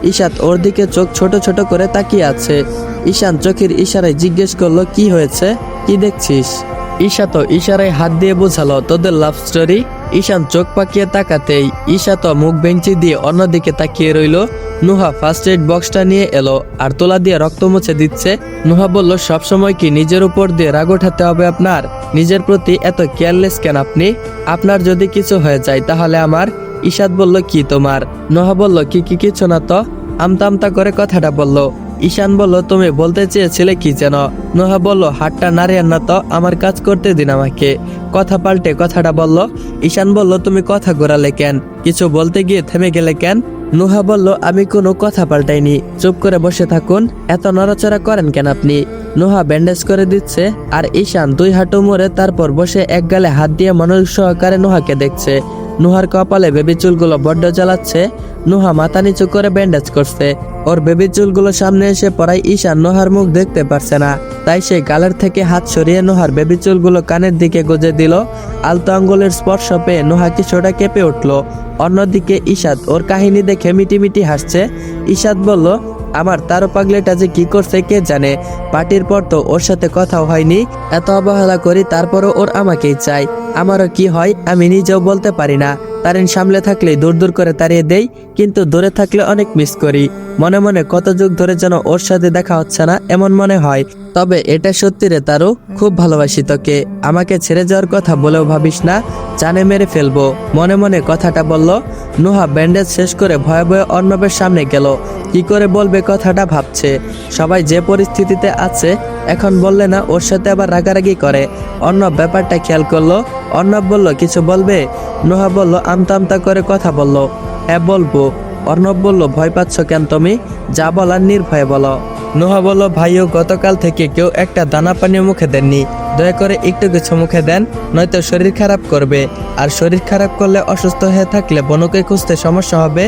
ঈশাত ওর দিকে চোখ ছোট ছোট করে তাকিয়ে আছে। ঈশান চোখের ইশারায় জিজ্ঞেস করলো, কি হয়েছে, কি দেখছিস? ঈশাত ইশারায় হাত দিয়ে বোঝালো, তোদের লাভ স্টোরি। ঈশান চোখ পাকিয়ে তাকাতেই ঈশাত মুখ বেঞ্চি দিয়ে অন্যদিকে তাকিয়ে রইল। নুহা ফার্স্ট এড বক্সটা নিয়ে এলো আর তোলা দিয়ে রক্ত মুছে দিচ্ছে। নুহা বলল, সবসময় কি নিজের উপর দিয়ে রাগ ওঠাতে হবে আপনার? নিজের প্রতি এত কেয়ারলেস কেন আপনি? আপনার যদি কিছু হয়ে যায় তাহলে আমার? ঈশাদ বলল কি তোমার? নোহা বলল কিছু না তো। আমতা আমতা করে কথাটা বলল। ঈশান বলল তুমি বলতে চেয়েছিলে কি যেন? নোহা বলল হাতটা নাড়িয়েন না তো, আমার কাজ করতে দিন আমাকে। কথা পাল্টে কথাটা বলল। ঈশান বলল তুমি কথা ঘোরালে কেন? কিছু বলতে গিয়ে থেমে গেলে কেন? নোহা বলল আমি কোনো কথা পাল্টাইনি, চুপ করে বসে থাকুন, এত নড়াচড়া করেন কেন আপনি? নোহা ব্যান্ডেজ করে দিচ্ছে আর ঈশান 2 হাঁটু মুড়ে তারপর বসে এক গালে হাত দিয়ে মনোযোগ সহকারে নোহাকে দেখছে। নোহার কপালে বেবি চুলগুলো বড্ড জ্বালাচ্ছে। নোহা মাথা নিচু করে ব্যান্ডেজ করছে। ওর বেবি চুলগুলো সামনে এসে পড়ায় ঈশান নোহার মুখ দেখতে পারছে না, তাই সে গালের থেকে হাত সরিয়ে নোহার বেবি চুলগুলো কানের দিকে গুজে দিল। আলতো আঙ্গুলের স্পর্শ পেয়ে নোহা কিছুটা কেঁপে উঠল। অন্যদিকে ঈশাদ ওর কাহিনী দেখে মিটিমিটি হাসছে। ঈশাদ বলল আমার তারও পাগলেটা যে কি করছে কে জানে, পার্টির পর তো ওর সাথে কথাও হয়নি, এত অবহেলা করি তারপরও ওর আমাকেই চাই। আমারও কি হয় আমি নিজেও বলতে পারি না। তারিন সামলে থাকলে দূর দূর করে তাড়িয়ে দেই, কিন্তু দূরে থাকলে অনেক মিস করি। মনে মনে কত যুগ ধরে যেন ওর সাথে দেখা হচ্ছে না এমন মনে হয়। তবে এটা সত্যি রে তারও, খুব ভালোবাসি তোকে, আমাকে ছেড়ে যাওয়ার কথা বলেও ভাবিস না, জানে মেরে ফেলবো। মনে মনে কথাটা বলল। নোহা ব্যান্ডেজ শেষ করে ভয়ে ভয়ে অর্ণবের সামনে গেল। কি করে বলবে কথাটা ভাবছে। সবাই যে পরিস্থিতিতে আছে এখন বললে না ওর সাথে আবার রাগারাগি করে। অর্ণব ব্যাপারটা খেয়াল করলো। অর্ণব বলল কিছু বলবে? নোহা বলল আমতা আমতা করে কথা বলল। হ্যাঁ বলবো। অর্ণব বলল ভয় পাচ্ছ কেন তুমি? যা বলার নির্ভয়ে বলো। নোহা বলল ভাইও গতকাল থেকে কেউ একটা দানা পানি মুখে দেননি, দয়া করে একটু কিছু মুখে দেন, নয়তো শরীর খারাপ করবে, আর শরীর খারাপ করলে অসুস্থ হয়ে থাকলে বনুকে খুঁজতে সমস্যা হবে।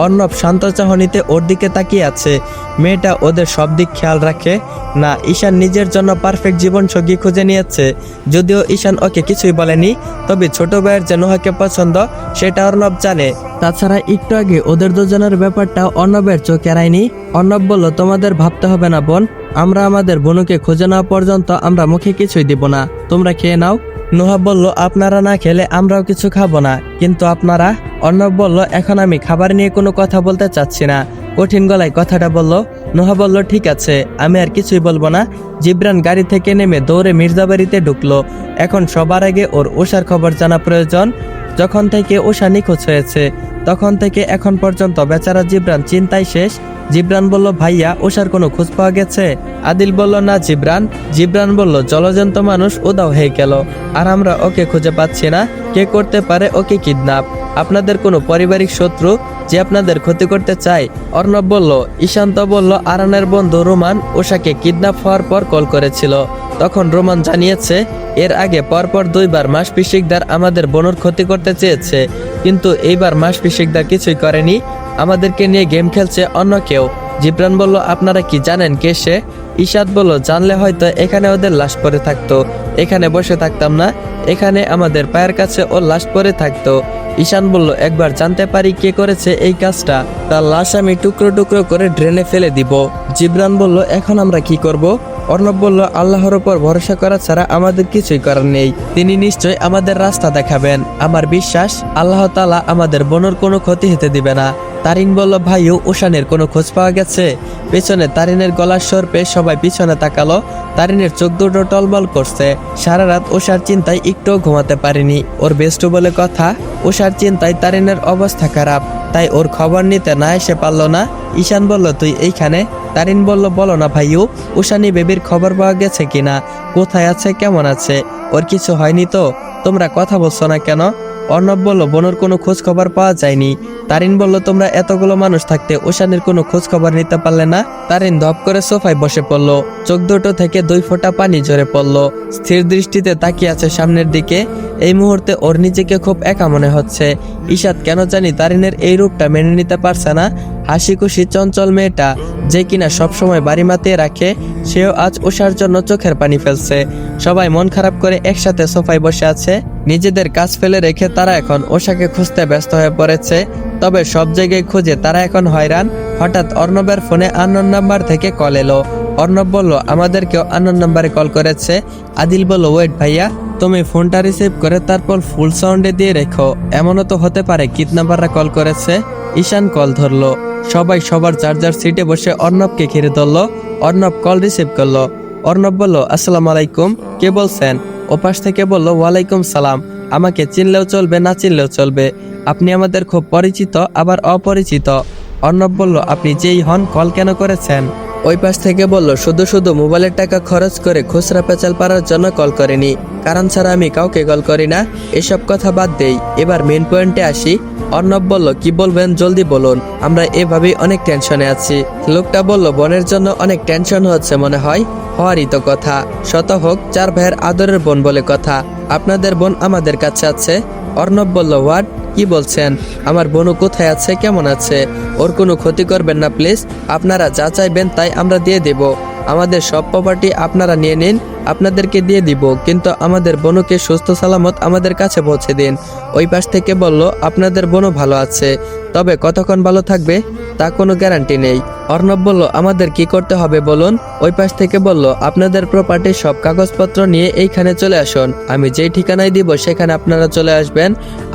অর্ণব শান্ত চাহনিতে ওর দিকে তাকিয়ে আছে। মেয়েটা ওদের সব দিক খেয়াল রাখে না। ঈশান নিজের জন্য পারফেক্ট জীবন সঙ্গী খুঁজে নিয়েছে। যদিও ঈশান ওকে কিছুই বলেনি, তবে ছোট ভাইয়ের যে নোহাকে পছন্দ সেটা অর্ণব জানে। তাছাড়া একটু আগে ওদের দুজনের ব্যাপারটা অর্ণবের চোখ এড়ায়নি। অর্ণব বলল তোমাদের ভাবতে হবে না বোন, আমরা আমাদের বনুকে খুঁজে নেওয়া পর্যন্ত আমরা মুখে কিছুই দিব না, তোমরা খেয়ে নাও। নোহা বলল আপনারা না খেলে আমরাও কিছু খাবো না, কিন্তু আপনারা? অর্ণব বলল এখন আমি খাবার নিয়ে কোনো কথা বলতে চাচ্ছি না, কঠিন গলায় কথাটা বলল। নোহা বলল ঠিক আছে, আমি আর কিছুই বলবো না। জিবরান গাড়ি থেকে নেমে দৌড়ে মির্জাবাড়িতে ঢুকলো। এখন সবার আগে ওর উষার খবর জানা প্রয়োজন। যখন থেকে উষা নিখোঁজ হয়েছে তখন থেকে এখন পর্যন্ত বেচারা জিবরান চিন্তায় শেষ। জিবরান বলল ভাইয়া উষার কোনো খোঁজ পাওয়া গেছে? আদিল বলল না জিবরান। জিবরান বলল জলজন্ত মানুষ উধাও হয়ে গেল, আর আমরা ওকে খুঁজে পাচ্ছি না। কে করতে পারে ওকে কিডন্যাপ? আপনাদের কোনো পারিবারিক শত্রু যে আপনাদের ক্ষতি করতে চায়? অর্ণব বলল। ঈশান্ত বলল আরানের বন্ধু রোমান উষাকে কিডন্যাপ হওয়ার পর কল করেছিল, তখন রোমান জানিয়েছে এর আগে পরপর 2 বার মাসপি শিকদার আমাদের বোনের ক্ষতি করতে চেয়েছে, কিন্তু এইবার মাসপি শিকদার কিছুই করেনি, আমাদেরকে নিয়ে গেম খেলছে অন্য কেউ। জিবরান বলল আপনারা কি জানেন কে সে? ঈশাদ বলল জানলে হয়তো এখানে ওদের লাশ পড়ে থাকতো, এখানে বসে থাকতাম না, এখানে আমাদের পায়ের কাছে ওর লাশ পড়ে থাকতো। ঈশান বলল একবার জানতে পারি কে করেছে এই কাজটা, তার লাশ আমি টুকরো টুকরো করে ড্রেনে ফেলে দিব। জিবরান বলল এখন আমরা কি করব? অর্ণব বলল আল্লাহর উপর ভরসা করা ছাড়া আমাদের কিছুই করার নেই, তিনি নিশ্চয় আমাদের রাস্তা দেখাবেন। আমার বিশ্বাস আল্লাহ তাআলা আমাদের বোনের কোনো ক্ষতি হতে দিবে না। তারিন বলল ভাইও উষানের কোনো খোঁজ পাওয়া গেছে? পেছনে তারিনের গলার স্বর পেয়ে সবাই পিছনে তাকালো। তারিনের চোখ দুটো টলমল করছে। সারা রাত উষার চিন্তায় একটুও ঘুমাতে পারেনি। ওর বেস্ট বলে কথা, উষার চিন্তায় তারিনের অবস্থা খারাপ, তাই ওর খবর নিতে না এসে পারল না। ঈশান বলল তুই এইখানে? তারিন বলল বলো না ভাইও, উষানি বেবির খবর পাওয়া গেছে কিনা, কোথায় আছে, কেমন আছে, ওর কিছু হয়নি তো? তোমরা কথা বলছো না কেন? অর্ণব বলল বোনের কোনো খোঁজ খবর পাওয়া যায়নি। তারিন বলল তোমরা এতগুলো মানুষ থাকতে উষানির কোনো খোঁজ খবর নিতে পারলে না? তারিন ধপ করে সোফায় বসে পড়ল। চোখ দুটো থেকে 2 ফোঁটা পানি ঝরে পড়ল। স্থির দৃষ্টিতে তাকিয়ে আছে সামনের দিকে। এই মুহূর্তে ওর নিজেকে খুব একা মনে হচ্ছে। ঈশাদ কেন জানি তারিনের এই রূপটা মেনে নিতে পারছে না। হাসি খুশি চঞ্চল মেয়েটা যে কিনা সবসময় বাড়ি মাতিয়ে রাখে, সেও আজ উষার জন্য চোখের পানি ফেলছে। সবাই মন খারাপ করে একসাথে সোফায় বসে আছে। নিজেদের কাজ ফেলে রেখে তারা এখন উষাকে খুঁজতে ব্যস্ত হয়ে পড়েছে। তবে সব জায়গায় খুঁজে তারা এখন হয়রান। হঠাৎ অর্ণবের ফোনে আননোন নাম্বার থেকে কল এলো। অর্ণব বলল আমাদেরকেও আননোন নাম্বারে কল করেছে। আদিল বলল ওয়েট ভাইয়া, তুমি ফোনটা রিসিভ করে তারপর ফুল সাউন্ডে দিয়ে রেখো, এমনও তো হতে পারে কিডন্যাপাররা কল করেছে। ঈশান কল ধরলো। সবাই সবার চার্জার সিটে বসে অর্ণবকে ঘিরে ধরলো। অর্ণব কল রিসিভ করলো। অর্ণব বলল আসসালামু আলাইকুম, কে বলছেন? ওপাশ থেকে বলল ওয়ালাইকুম সালাম, আমাকে চিনলেও চলবে, না চিনলেও চলবে। আপনি আমাদের খুব পরিচিত আবার অপরিচিত। অর্ণব বলল, আপনি যেই হন, কল কেন করেছেন? ওই পাশ থেকে বলল, শুধু শুধু মোবাইলের টাকা খরচ করে খুচরা পেঁচাল পাড়ার জন্য কল করিনি, কারণ ছাড়া আমি কাউকে কল করি না। এসব কথা বাদ দেই, এবার মেন পয়েন্টে আসি। অর্ণব বলল, কি বলবেন জলদি বলুন, আমরা এভাবেই অনেক টেনশনে আছি। লোকটা বলল, বোনের জন্য অনেক টেনশন হচ্ছে মনে হয়। হওয়ারই তো কথা, শত হোক 4 ভাইয়ের আদরের বোন বলে কথা। আপনাদের বোন আমাদের কাছে আছে। অর্ণব বলল, হোয়াট, কি বলছেন? আমার বোনও কোথায় আছে, কেমন আছে? ওর কোনো ক্ষতি করবেন না প্লিজ। আপনারা যা চাইবেন তাই আমরা দিয়ে দেব। আমাদের সব প্রপার্টি আপনারা নিয়ে নিন, আপনাদেরকে দিয়ে দিব, কিন্তু আমাদের বোনকে সুস্থ সালামত আমাদের কাছে পৌঁছে দিন। ওই পাশ থেকে বলল, আপনাদের বোনও ভালো আছে, তবে কতক্ষণ ভালো থাকবে তা কোনো গ্যারান্টি নেই। অর্ণব বলল, আমাদের কি করতে হবে বলুন? ওই পাশ থেকে বলল, আপনাদের প্রপার্টির সব কাগজপত্র নিয়ে এইখানে চলে আসুন, আমি যেই ঠিকানায় দিব সেখানে আপনারা চলে আসবেন।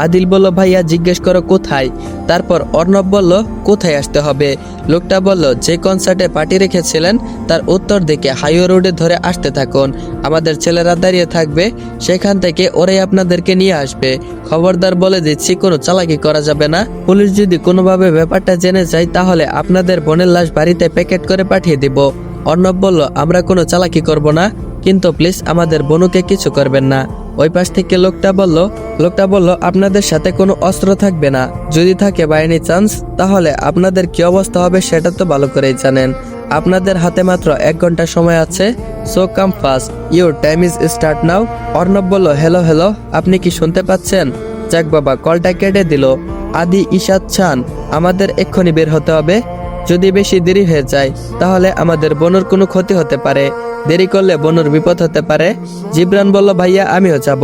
আদিল বলল, ভাইয়া জিজ্ঞেস করো কোথায়। তারপর অর্ণব বলল, কোথায় আসতে হবে? লোকটা বলল, যে কনসার্টে পার্টি রেখেছিলেন তার উত্তর দিকে হাইওয়ে রোডে ধরে আসতে থাকুন, আমাদের ছেলেরা দাঁড়িয়ে থাকবে, সেখান থেকে ওরাই আপনাদেরকে নিয়ে আসবে। খবরদার বলে দিচ্ছি, কোনো চালাকি করা যাবে না। পুলিশ যদি কোনোভাবে ব্যাপারটা জেনে যায় তাহলে আপনাদের বোনের লাশ বাড়িতে প্যাকেট করে পাঠিয়ে দিব। অর্ণব বলল, আমরা কোনো চালাকি করব না, কিন্তু প্লিজ আমাদের বোনকে কিছু করবেন না। ওই পাশ থেকে লোকটা বলল, আপনাদের সাথে কোনো অস্ত্র থাকবে না, যদি থাকে বাই এনি চান্স তাহলে আপনাদের কি অবস্থা হবে সেটা তো ভালো করেই জানেন। আপনাদের হাতে মাত্র 1 ঘন্টা সময় আছে, so come fast, your time is start now. Arnab বলল, হ্যালো, আপনি কি শুনতে পাচ্ছেন? যাক বাবা, কলটা কেটে দিল। আদি ইশাদ চান, আমাদের এক্ষুনি বের হতে হবে। যদি বেশি দেরি হয়ে যায় তাহলে আমাদের বোনের কোনো ক্ষতি হতে পারে, দেরি করলে বোনের বিপদ হতে পারে। জিবরান বলল, ভাইয়া আমিও যাব।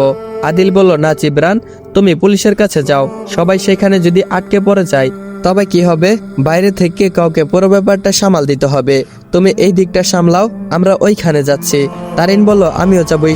আদিল বলল, না জিবরান, তুমি পুলিশের কাছে যাও, সবাই সেখানে যদি আটকে পড়ে যায় তবে কি হবে? বাইরে থেকে কাউকে পুরো ব্যাপারটা সামাল দিতে হবে, তুমি এই দিকটা সামলাও, আমরা ওইখানে যাচ্ছি। তারিন বলল, আমিও যাবো।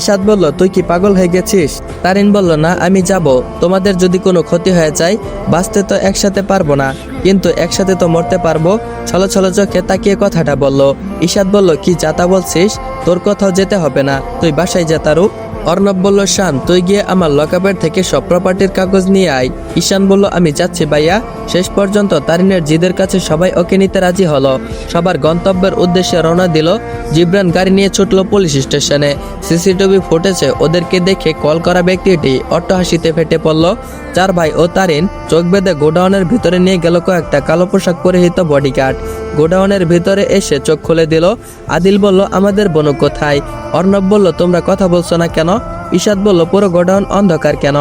ইশাদ বলল, তুই কি পাগল হয়ে গেছিস? তারিন বলল, না আমি যাব, তোমাদের যদি কোনো ক্ষতি হয়ে যায়, বাঁচতে তো একসাথে পারবো না, কিন্তু একসাথে তো মরতে পারবো। ছলো চোখে তাকিয়ে কথাটা বলল। ইশাদ বলল, কি যাতা বলছিস? তোর কোথাও যেতে হবে না, তুই বাসায় যা তারু। অর্ণব বলল, শান তুই গিয়ে আমার লকআপের থেকে সব প্রপার্টির কাগজ নিয়ে আয়। ঈশান বলল, আমি যাচ্ছি ভাইয়া। শেষ পর্যন্ত তারিনের জিদের কাছে সবাই ওকে নিতে রাজি হলো। সবার গন্তব্যের উদ্দেশ্যে রওনা দিল। জিবরান গাড়ি নিয়ে ছুটলো পুলিশ স্টেশনে। সিসিটিভি ফুটেজে ওদেরকে দেখে কল করা ব্যক্তিটি অট্টহাসিতে ফেটে পড়ল। 4 ভাই ও তারিন চোখ বেঁধে গোডাউনের ভিতরে নিয়ে গেল কয়েকটা কালো পোশাক পরিহিত বডিগার্ড। গোডাউনের ভিতরে এসে চোখ খুলে দিল। আদিল বলল, আমাদের বোন কোথায়? অর্ণব বলল, তোমরা কথা বলছো না কেন? ইশাদ বলল, পুরো গোডাউন অন্ধকার কেন?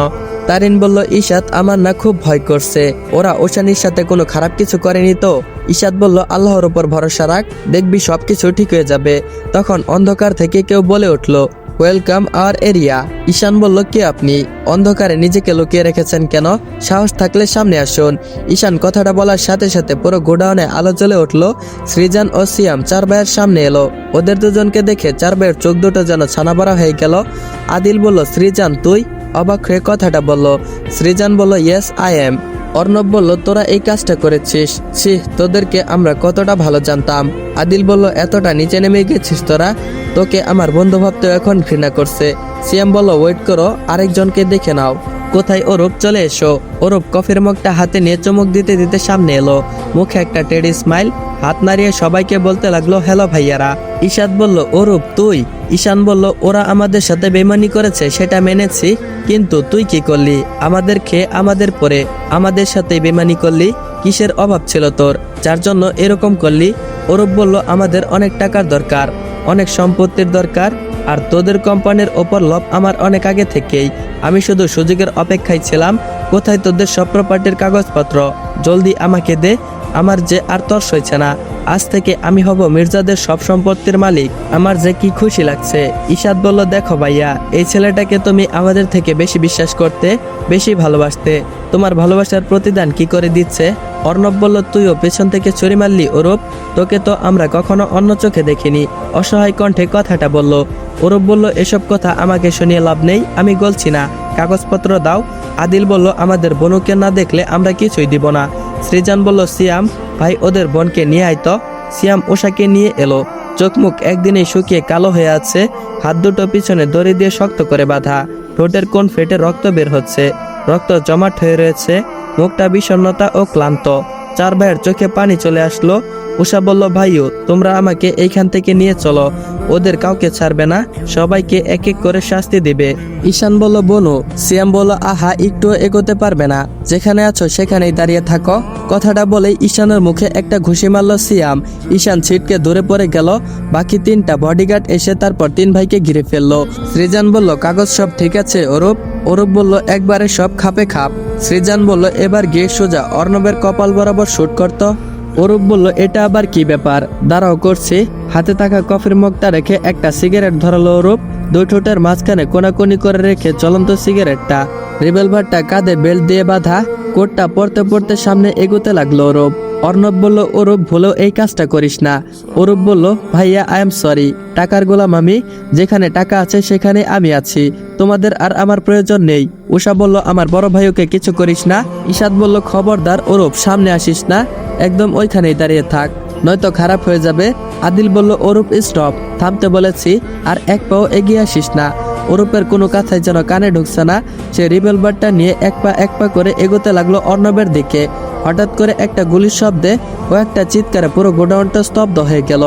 তারিন বলল, ইশাদ আমার না খুব ভয় করছে, ওরা ওশানির সাথে কোনো খারাপ কিছু করেনি তো? ইশাদ বলল, আল্লাহর উপর ভরসা রাখ, দেখবি সবকিছু ঠিক হয়ে যাবে। তখন অন্ধকার থেকে কেউ বলে উঠল, ওয়েলকাম আওয়ার এরিয়া। ঈশান বলল, কে আপনি? অন্ধকারে নিজেকে লুকিয়ে রেখেছেন কেন? সাহস থাকলে সামনে আসুন। ঈশান কথাটা বলার সাথে সাথে পুরো গোডাউনে আলো জ্বলে উঠল। সৃজন ও সিয়াম 4 ভাইয়ের সামনে এলো। ওদের দুজনকে দেখে 4 ভাইয়ের চোখ দুটো যেন ছানাবড়া হয়ে গেল। আদিল বলল, সৃজন তুই? অবাক হয়ে কথাটা বলল। সৃজন বলল, ইয়েস আই এম। অর্ণব বলল, তোরা এই কাজটা করেছিস, ছি, তোদেরকে আমরা কতটা ভালো জানতাম। আদিল বলল, এতটা নিচে নেমে গেছিস তোরা? তোকে আমার বন্ধু ভাবতেও এখন ঘৃণা করছে। সিয়াম বলল, ওয়েট করো, আরেকজনকে দেখে নাও। কোথায় অরূপ? চলে এসো। অরূপ কফির মগটা হাতে নিয়ে চমক দিতে দিতে সামনে এলো। মুখে একটা টেডি স্মাইল, হাত নাড়িয়ে সবাইকে বলতে লাগলো, হ্যালো ভাইয়ারা। ইশাদ বলল, অরূপ তুই? ঈশান বলল, ওরা আমাদের সাথে বেমানি করেছে সেটা মেনেছি, কিন্তু তুই কি করলি? আমাদের খেয়ে আমাদের পরে আমাদের সাথে বেমানি করলি? কিসের অভাব ছিল তোর যার জন্য এরকম করলি? অরূপ বলল, আমাদের অনেক টাকার দরকার, অনেক সম্পত্তির দরকার, আর তোদের কোম্পানির ওপর লোভ আমার অনেক আগে থেকেই। আমি শুধু সুযোগের অপেক্ষায় ছিলাম। কোথায় তোদের সব প্রপার্টির কাগজপত্র? জলদি আমাকে দে, আমার যে আর তর্স হয়েছে না। আজ থেকে আমি হব মির্জাদের সব সম্পত্তির মালিক। আমার যে কি খুশি লাগছে। ইশাদ বলল, দেখো ভাইয়া, এই ছেলেটাকে তুমি আমাদের থেকে বেশি বিশ্বাস করতে, বেশি ভালোবাসতে, তোমার ভালোবাসার প্রতিদান কি করে দিচ্ছে? অর্ণব বলল, তুইও পেছন থেকে ছুরি মারলি অরূপ? তোকে তো আমরা কখনো অন্য চোখে দেখিনি। অসহায় কণ্ঠে কথাটা বলল। অরূপ বলল, এসব কথা আমাকে শুনিয়ে লাভ নেই, আমি গলছি না, কাগজপত্র দাও। আদিল বলল, আমাদের বোনকে না দেখলে আমরা কিছুই দিব না। সৃজন বলল, সিয়াম ভাই ওদের বোনকে নিয়ে আয় তো। সিয়াম ওষাকে নিয়ে এলো। চোখ মুখ একদিনেই শুকিয়ে কালো হয়ে আছে, হাত দুটো পিছনে দড়ি দিয়ে শক্ত করে বাঁধা, ঠোঁটের কোণ ফেটে রক্ত বের হচ্ছে, রক্ত জমাট হয়ে রয়েছে, মুখটা বিষণ্ণতা ও ক্লান্ত। চার ভাইয়ের চোখে পানি চলে আসলো। উষা বলল, ভাইও তোমরা আমাকে এইখান থেকে নিয়ে চলো, ওদের কাউকে ছাড়বে না, সবাইকে এক এক করে শাস্তি দিবে। ঈশান বলল, বনু। সিয়াম বলল, আহা একটু এগোতে পারবে না, যেখানে আছো সেখানেই দাঁড়িয়ে থাকো। কথাটা বলেই ঈশানের মুখে একটা ঘুষি মারল সিয়াম। ঈশান ছিটকে দূরে পড়ে গেল। বাকি তিনটা বডিগার্ড এসে তারপর তিন ভাইকে ঘিরে ফেললো। সৃজন বলল, কাগজ সব ঠিক আছে অরূপ? অরূপ বলল, একবারে সব খাপে খাপ। সৃজন বলল, এবার গিয়ে সোজা অর্ণবের কপাল বরাবর শুট করতো। অরূপ বলল, এটা আবার কি ব্যাপার? দাঁড়াও করছি। হাতে থাকা কফির মগটা রেখে একটা সিগারেট ধরালো অরূপ। দুই ঠোঁটের মাঝখানে কোনাকুনি করে রেখে জ্বলন্ত সিগারেটটা, রিভলভারটা কাঁধে বেল্ট দিয়ে বাঁধা, কোটটা পড়তে পড়তে সামনে এগোতে লাগলো অরূপ। অর্ণব বলল, অরূপ ভুলেও এই কাজটা করিস না। অরূপ বলল, ভাইয়া আই এম সরি, টাকার গোলাম আমি, যেখানে টাকা আছে সেখানে আমি আছি, তোমাদের আর আমার প্রয়োজন নেই। উষা বলল, আমার বড় ভাইকে কিছু করিস না। ইশাদ বলল, খবরদার অরূপ, সামনে আসিস না, একদম ওইখানেই দাঁড়িয়ে থাক, নয়তো খারাপ হয়ে যাবে। আদিল বলল, অরূপ স্টপ, থামতে বলেছি, আর এক পাও এগিয়ে আসিস না। অরূপের কোনো কথাই যেন কানে ঢুকছে না। সে রিভলভারটা নিয়ে এক পা করে এগোতে লাগলো অর্ণবের দিকে। হঠাৎ করে একটা গুলির শব্দে ও একটা চিৎকারে পুরো গোডাউনটা স্তব্ধ হয়ে গেল।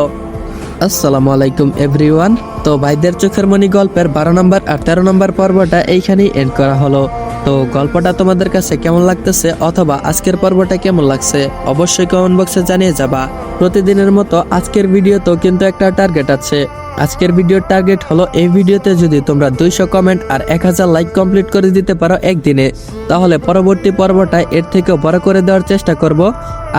আসসালামু আলাইকুম এভরিওয়ান। তো ভাইদের চোখের মনি গল্পের 12 নম্বর আর 13 নম্বর পর্বটা এইখানেই এন্ড করা হলো। তো গল্পটা তোমাদের কাছে কেমন লাগতেছে অথবা আজকের পর্বটা কেমন লাগছে অবশ্যই কমেন্ট বক্সে জানিয়ে যাবা। প্রতিদিনের মতো আজকের ভিডিওতেও কিন্তু একটা টার্গেট আছে। আজকের ভিডিওর টার্গেট হলো, এই ভিডিওতে যদি তোমরা 200 কমেন্ট আর 1000 লাইক কমপ্লিট করে দিতে পারো একদিনে, তাহলে পরবর্তী পর্বটা এর থেকেও বড় করে দেওয়ার চেষ্টা করব।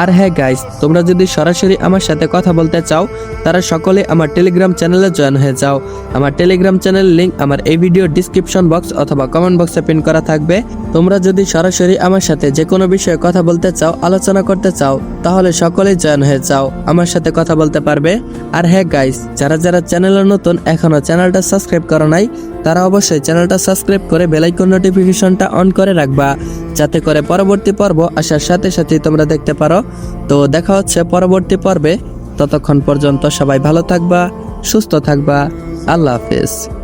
আর হ্যাঁ গাইস, তোমরা যদি সরাসরি আমার সাথে কথা বলতে চাও, তারা সকলে আমার টেলিগ্রাম চ্যানেলে জয়েন হয়ে যাও। আমার টেলিগ্রাম চ্যানেলের লিংক আমার এই ভিডিওর ডিসক্রিপশন বক্স অথবা কমেন্ট বক্সে পিন করা থাকবে। তোমরা যদি সরাসরি আমার সাথে যে কোনো বিষয়ে কথা বলতে চাও, আলোচনা করতে চাও, তাহলে সকলেই জয়েন হয়ে যাও, আমার সাথে কথা বলতে পারবে। আর হ্যাঁ গাইস, যারা যারা চ্যানেলে নতুন, এখনো চ্যানেলটা সাবস্ক্রাইব করো নাই, তারা অবশ্যই চ্যানেলটা সাবস্ক্রাইব করে বেল আইকন নোটিফিকেশনটা অন করে রাখবা, যাতে করে পরবর্তী পর্ব আসার সাথে সাথেই তোমরা দেখতে পারো। তো দেখা হচ্ছে পরবর্তী পর্বে। ততক্ষণ পর্যন্ত সবাই ভালো থাকবা, সুস্থ থাকবা। আল্লাহ হাফেজ।